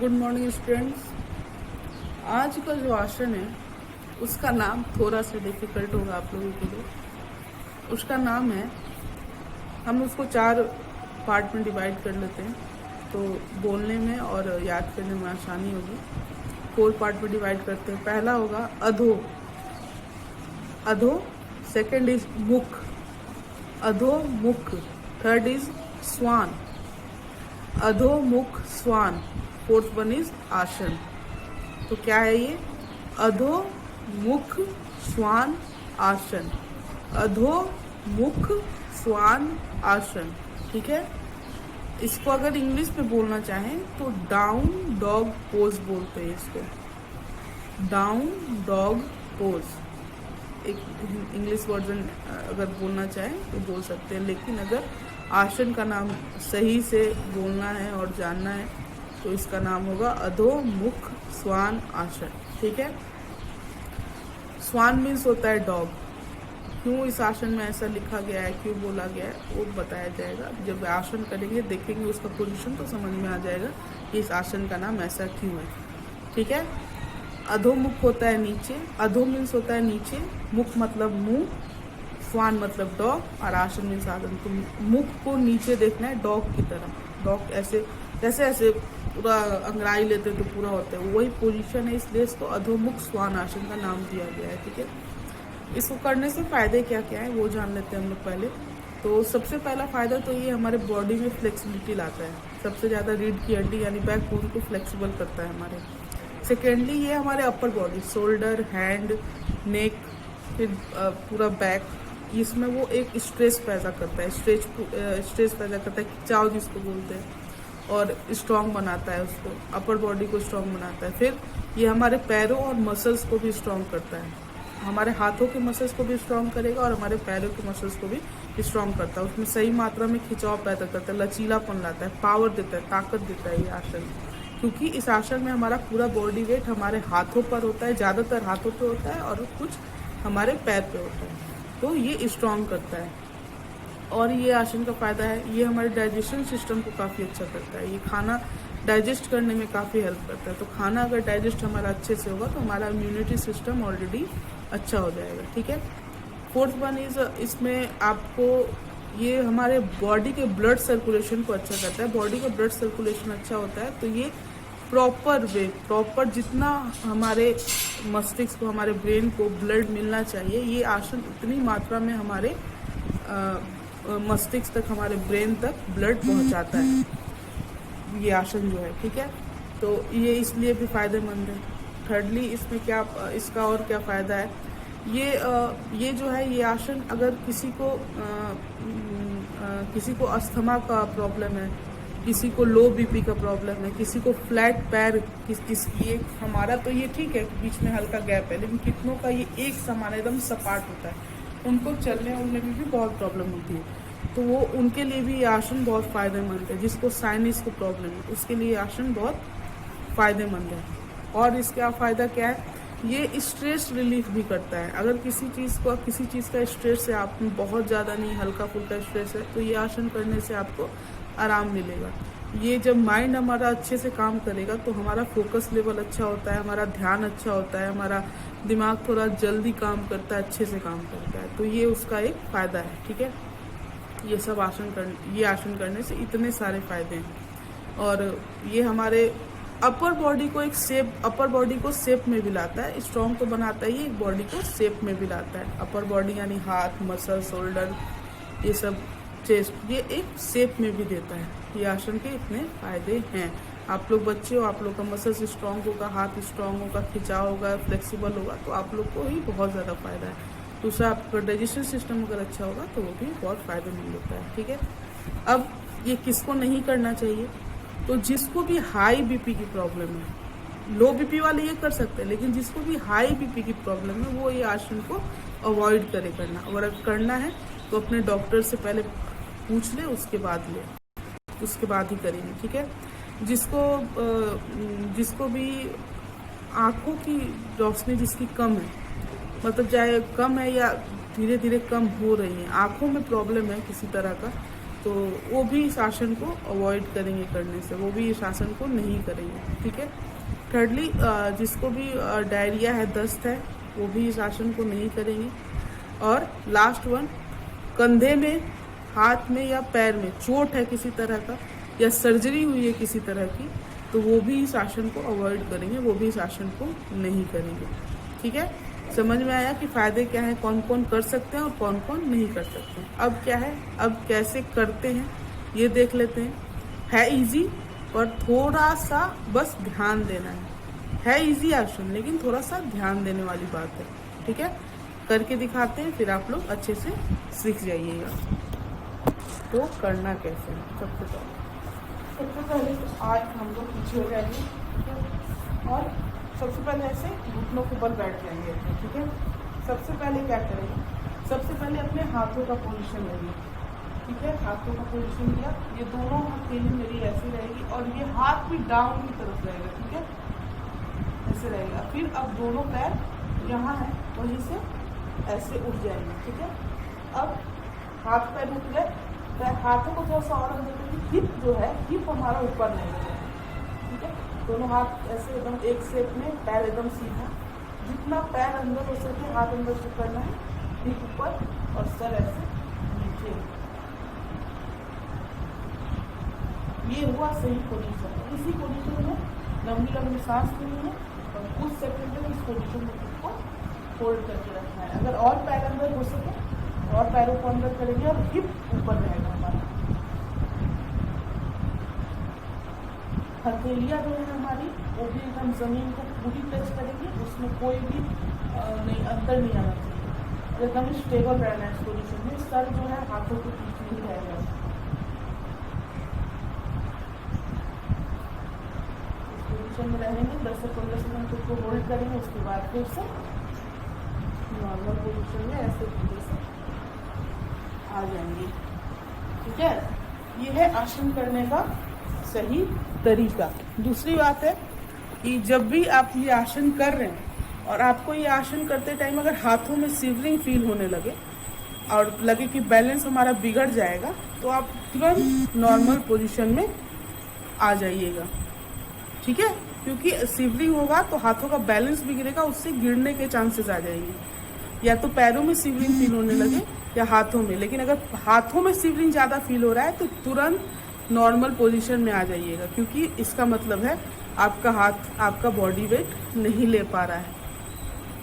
Good morning students. आज का जो आसन है उसका नाम थोड़ा सा डिफिकल्ट होगा आप लोगों के लिए। उसका नाम है, हम उसको 4 पार्ट में डिवाइड कर लेते हैं तो बोलने में और याद करने में आसानी होगी। 4 पार्ट में डिवाइड करते हैं। पहला होगा अधो। अधो। सेकंड इज मुख। अधो मुख। थर्ड इज स्वान। अधो मुख स्वान। फोर्थ वन इज आसन। तो क्या है ये? अधो मुख स्वान आसन। अधो मुख स्वान आसन। ठीक है। इसको अगर इंग्लिश में बोलना चाहें तो डाउन डॉग पोज बोलते हैं इसको। डाउन डॉग पोज एक इंग्लिश वर्जन अगर बोलना चाहें तो बोल सकते हैं, लेकिन अगर आसन का नाम सही से बोलना है और जानना है तो इसका नाम होगा अधो मुख स्वान आसन। ठीक है। स्वान मीन्स होता है डॉग। क्यों इस आसन में ऐसा लिखा गया है, क्यों बोला गया है, वो बताया जाएगा। जब आसन करेंगे देखेंगे उसका पोजीशन तो समझ में आ जाएगा कि इस आसन का नाम ऐसा क्यों है। ठीक है। अधोमुख होता है नीचे। अधो मीन्स होता है नीचे, मुख मतलब मुंह, स्वान मतलब डॉग और आसन मीन्स आसन। तो मुख को नीचे देखना है डॉग की तरह। डॉग ऐसे जैसे ऐसे पूरा अंगड़ाई लेते तो पूरा होता है, वही पोजीशन है, इसलिए इसको अधोमुख स्वान आसन का नाम दिया गया है। ठीक है। इसको करने से फायदे क्या क्या है वो जान लेते हैं हम लोग पहले। तो सबसे पहला फायदा तो ये हमारे बॉडी में फ्लेक्सिबिलिटी लाता है। सबसे ज़्यादा रीढ़ की हड्डी यानी बैक बोन को फ्लेक्सिबल करता है हमारे। सेकेंडली ये हमारे अपर बॉडी, शोल्डर, हैंड, नेक, फिर पूरा बैक, इसमें वो एक स्ट्रेस पैदा करता है। स्ट्रेस पैदा करता है, खिंचाव जिसको बोलते हैं, और स्ट्रॉन्ग बनाता है उसको, अपर बॉडी को स्ट्रॉन्ग बनाता है। फिर ये हमारे पैरों और मसल्स को भी स्ट्रॉन्ग करता है। हमारे हाथों के मसल्स को भी स्ट्रॉन्ग करेगा और हमारे पैरों के मसल्स को भी स्ट्रॉन्ग करता है। उसमें सही मात्रा में खिंचाव पैदा करता है, लचीलापन लाता है, पावर देता है, ताकत देता है ये आसन। क्योंकि इस आसन में हमारा पूरा बॉडी वेट हमारे हाथों पर होता है, ज़्यादातर हाथों पे होता है और कुछ हमारे पैर पे होता है, तो ये स्ट्रॉन्ग करता है। और ये आसन का फ़ायदा है, ये हमारे डाइजेशन सिस्टम को काफ़ी अच्छा करता है। ये खाना डाइजेस्ट करने में काफ़ी हेल्प करता है। तो खाना अगर डाइजेस्ट हमारा अच्छे से होगा तो हमारा इम्यूनिटी सिस्टम ऑलरेडी अच्छा हो जाएगा। ठीक है। फोर्थ वन इज, इसमें आपको ये हमारे बॉडी के ब्लड सर्कुलेशन को अच्छा करता है। बॉडी का ब्लड सर्कुलेशन अच्छा होता है तो ये प्रॉपर जितना हमारे मस्तिष्क को, हमारे ब्रेन को ब्लड मिलना चाहिए, ये आसन उतनी मात्रा में हमारे मस्तिष्क तक, हमारे ब्रेन तक ब्लड पहुंचाता है ये आसन जो है। ठीक है। तो ये इसलिए भी फायदेमंद है। थर्डली इसमें क्या, इसका और क्या फ़ायदा है, ये जो है ये आसन अगर किसी को अस्थमा का प्रॉब्लम है, किसी को लो बीपी का प्रॉब्लम है, किसी को फ्लैट पैर, किसकी एक, हमारा तो ये ठीक है बीच में हल्का गैप है, लेकिन कितनों का ये एक समान एकदम सपाट होता है, उनको चलने उलने में भी बहुत प्रॉब्लम होती है। तो वो उनके लिए भी ये आसन बहुत फ़ायदेमंद है। जिसको साइनस को प्रॉब्लम है उसके लिए आसन बहुत फ़ायदेमंद है। और इसका फ़ायदा क्या है, ये स्ट्रेस रिलीफ भी करता है। अगर किसी चीज़ का स्ट्रेस है, आप में बहुत ज़्यादा नहीं, हल्का फुल्का स्ट्रेस है, तो ये आसन करने से आपको आराम मिलेगा। ये जब माइंड हमारा अच्छे से काम करेगा तो हमारा फोकस लेवल अच्छा होता है, हमारा ध्यान अच्छा होता है, हमारा दिमाग थोड़ा जल्दी काम करता है, अच्छे से काम करता है। तो ये उसका एक फ़ायदा है। ठीक है। ये आसन करने से इतने सारे फ़ायदे हैं। और ये हमारे अपर बॉडी को शेप में भी लाता है। स्ट्रॉन्ग तो बनाता है, ये बॉडी को शेप में भी लाता है। अपर बॉडी यानी हाथ, मसल, शोल्डर, ये सब, चेस्ट, ये एक शेप में भी देता है। ये आसन के इतने फायदे हैं। आप लोग बच्चे हो, आप लोग का मसल्स स्ट्रॉन्ग होगा, हाथ स्ट्रॉन्ग होगा, खिंचाव होगा, फ्लेक्सिबल होगा, तो आप लोग को ही बहुत ज़्यादा फायदा है। दूसरा, आपका डाइजेशन सिस्टम अगर अच्छा होगा तो वो भी बहुत फायदेमंद होता है। ठीक है। अब ये किसको नहीं करना चाहिए, तो जिसको भी हाई बीपी की प्रॉब्लम है, लो बीपी वाले ये कर सकते हैं, लेकिन जिसको भी हाई बीपी की प्रॉब्लम है वो ये आसन को अवॉइड करे करना। अगर करना है तो अपने डॉक्टर से पहले पूछ ले, उसके बाद ही करेंगे। ठीक है। जिसको भी आँखों की रोशनी जिसकी कम है, मतलब चाहे कम है या धीरे धीरे कम हो रही है, आँखों में प्रॉब्लम है किसी तरह का, तो वो भी इस आसन को अवॉइड करेंगे करने से, वो भी इस आसन को नहीं करेंगे। ठीक है। थर्डली, जिसको भी डायरिया है, दस्त है, वो भी इस आसन को नहीं करेंगे। और लास्ट वन, कंधे में, हाथ में या पैर में चोट है किसी तरह का, या सर्जरी हुई है किसी तरह की, तो वो भी इस आसन को अवॉइड करेंगे, वो भी इस आसन को नहीं करेंगे। ठीक है। समझ में आया कि फ़ायदे क्या हैं, कौन कौन कर सकते हैं और कौन कौन नहीं कर सकते हैं। अब क्या है, अब कैसे करते हैं ये देख लेते हैं। है इजी, पर थोड़ा सा बस ध्यान देना है इजी आसन, लेकिन थोड़ा सा ध्यान देने वाली बात है। ठीक है। करके दिखाते हैं, फिर आप लोग अच्छे से सीख जाइएगा। तो करना कैसे है, सबसे पहले तो आज हम लोग पीछे हो जाएंगे और सबसे पहले ऐसे घुटनों के बल बैठ जाएंगे। ठीक है। सबसे पहले क्या करेंगे, सबसे पहले अपने हाथों का पोजीशन लेंगे। ठीक है। हाथों का पोजीशन लिया, ये दोनों हथेली मेरी ऐसी रहेगी और ये हाथ भी डाउन की तरफ रहेगा। ठीक है, ऐसे रहेगा। फिर अब दोनों पैर यहाँ है, वहीं से ऐसे उठ जाएंगे। ठीक है। अब हाथ पैर उठ गए, हाथों को थोड़ा सा और अंदर करिए, हिप जो है, हिप हमारा ऊपर नहीं रहेगा। ठीक है। दोनों हाथ ऐसे एकदम एक शेप में, पैर एकदम सीधा, जितना पैर अंदर हो सके हाथ अंदर से करना है, हिप ऊपर और सर ऐसे नीचे। ये हुआ सही पोजीशन। इसी पोजीशन में लंबी लंबी सांस लेनी है और कुछ सेकंड में इस पोजीशन में खुद को होल्ड करके रखना है। अगर और पैर अंदर हो सके और पैरों को अंदर करेंगे और हिप ऊपर रहेगा हमारा। हथेलियाँ जो है हमारी, वो भी हम जमीन को पूरी टच करेंगे, उसमें कोई भी नहीं, अंतर नहीं आना चाहिए, एकदम स्टेबल रहना है इस पोजीशन में। सर जो है हाथों के पीछे ही रहेगा। इस पोजीशन में रहेंगे 10 से 15 सेकंड खुद को होल्ड करेंगे, उसके बाद फिर से नॉर्मल पोजीशन में ऐसे धीरे से आ जाएंगे। ठीक है। ये है आसन करने का सही तरीका। दूसरी बात है कि जब भी आप ये आसन कर रहे हैं और आपको ये आसन करते टाइम अगर हाथों में शिवरिंग फील होने लगे और लगे कि बैलेंस हमारा बिगड़ जाएगा, तो आप तुरंत नॉर्मल पोजीशन में आ जाइएगा। ठीक है। क्योंकि शिवरिंग होगा तो हाथों का बैलेंस बिगड़ेगा, उससे गिरने के चांसेस आ जाएंगे। या तो पैरों में शिवरिंग फील होने लगे या हाथों में, लेकिन अगर हाथों में शिवरिंग ज़्यादा फील हो रहा है तो तुरंत नॉर्मल पोजीशन में आ जाइएगा, क्योंकि इसका मतलब है आपका हाथ, आपका बॉडी वेट नहीं ले पा रहा है।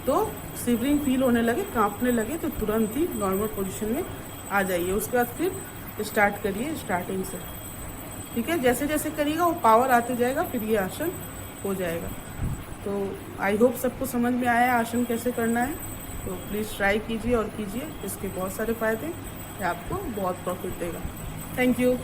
तो शिवरिंग फील होने लगे, कांपने लगे, तो तुरंत ही नॉर्मल पोजीशन में आ जाइए। उसके बाद फिर स्टार्ट करिए स्टार्टिंग से। ठीक है। जैसे जैसे करिएगा वो पावर आते जाएगा, फिर ये आसन हो जाएगा। तो आई होप सबको समझ में आया आसन कैसे करना है। तो प्लीज़ ट्राई कीजिए और कीजिए, इसके बहुत सारे फ़ायदे, ये आपको बहुत प्रॉफिट देगा। Thank you.